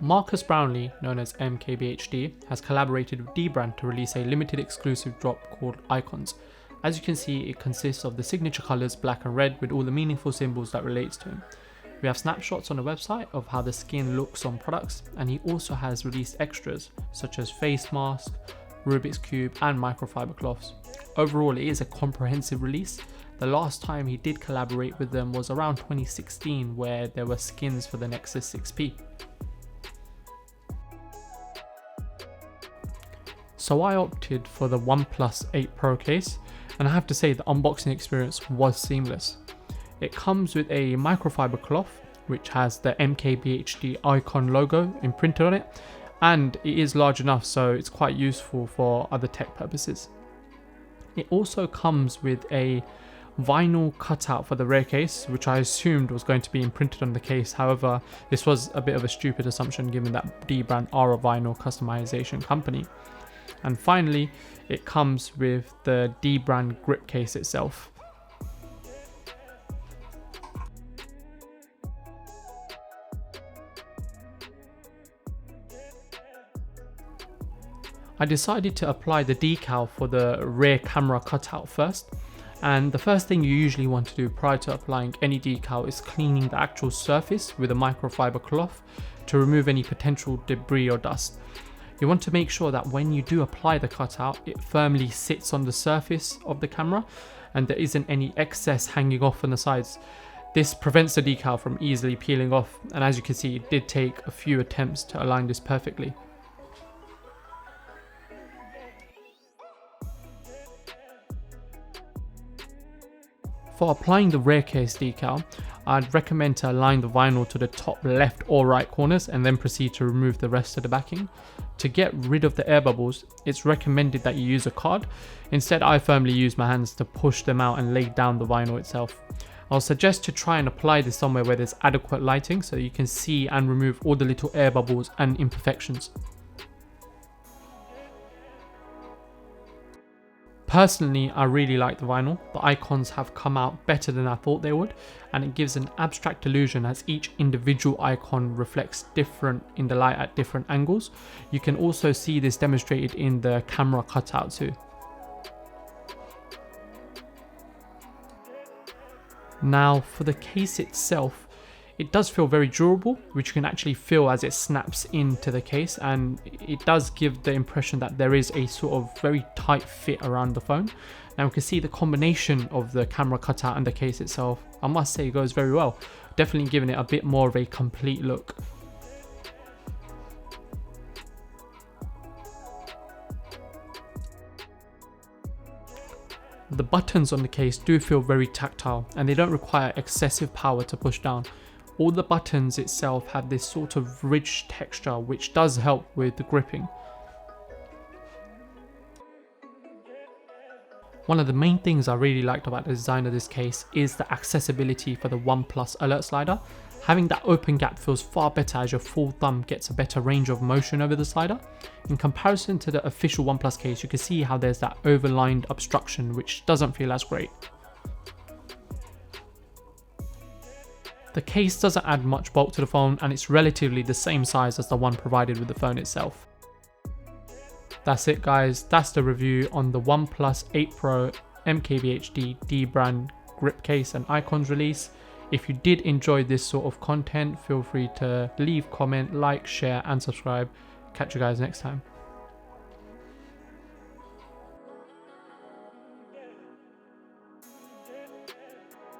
Marcus Brownlee, known as MKBHD, has collaborated with DBRAND to release a limited exclusive drop called Icons. As you can see, it consists of the signature colours black and red with all the meaningful symbols that relates to him. We have snapshots on the website of how the skin looks on products, and he also has released extras such as face mask, Rubik's Cube and microfiber cloths. Overall, it is a comprehensive release. The last time he did collaborate with them was around 2016, where there were skins for the Nexus 6P. So I opted for the OnePlus 8 Pro case, and I have to say the unboxing experience was seamless. It comes with a microfiber cloth which has the MKBHD icon logo imprinted on it, and it is large enough so it's quite useful for other tech purposes. It also comes with a vinyl cutout for the rear case, which I assumed was going to be imprinted on the case. However, this was a bit of a stupid assumption given that DBRAND are a vinyl customization company. And finally, it comes with the DBRAND grip case itself. I decided to apply the decal for the rear camera cutout first, and the first thing you usually want to do prior to applying any decal is cleaning the actual surface with a microfiber cloth to remove any potential debris or dust. You want to make sure that when you do apply the cutout, it firmly sits on the surface of the camera and there isn't any excess hanging off on the sides. This prevents the decal from easily peeling off, and as you can see, it did take a few attempts to align this perfectly. For applying the rear case decal, I'd recommend to align the vinyl to the top left or right corners and then proceed to remove the rest of the backing. To get rid of the air bubbles, it's recommended that you use a card. Instead, I firmly use my hands to push them out and lay down the vinyl itself. I'll suggest to try and apply this somewhere where there's adequate lighting so you can see and remove all the little air bubbles and imperfections. Personally, I really like the vinyl. The icons have come out better than I thought they would, and it gives an abstract illusion as each individual icon reflects different in the light at different angles. You can also see this demonstrated in the camera cutout too. Now for the case itself, it does feel very durable, which you can actually feel as it snaps into the case, and it does give the impression that there is a sort of very tight fit around the phone. Now we can see the combination of the camera cutout and the case itself, I must say, goes very well, definitely giving it a bit more of a complete look. The buttons on the case do feel very tactile and they don't require excessive power to push down. All the buttons itself have this sort of ridged texture which does help with the gripping. One of the main things I really liked about the design of this case is the accessibility for the OnePlus alert slider. Having that open gap feels far better as your full thumb gets a better range of motion over the slider. In comparison to the official OnePlus case, you can see how there's that overlined obstruction which doesn't feel as great. The case doesn't add much bulk to the phone and it's relatively the same size as the one provided with the phone itself. That's it guys, that's the review on the OnePlus 8 Pro MKBHD DBRAND grip case and icons release. If you did enjoy this sort of content, feel free to leave, comment, like, share and subscribe. Catch you guys next time.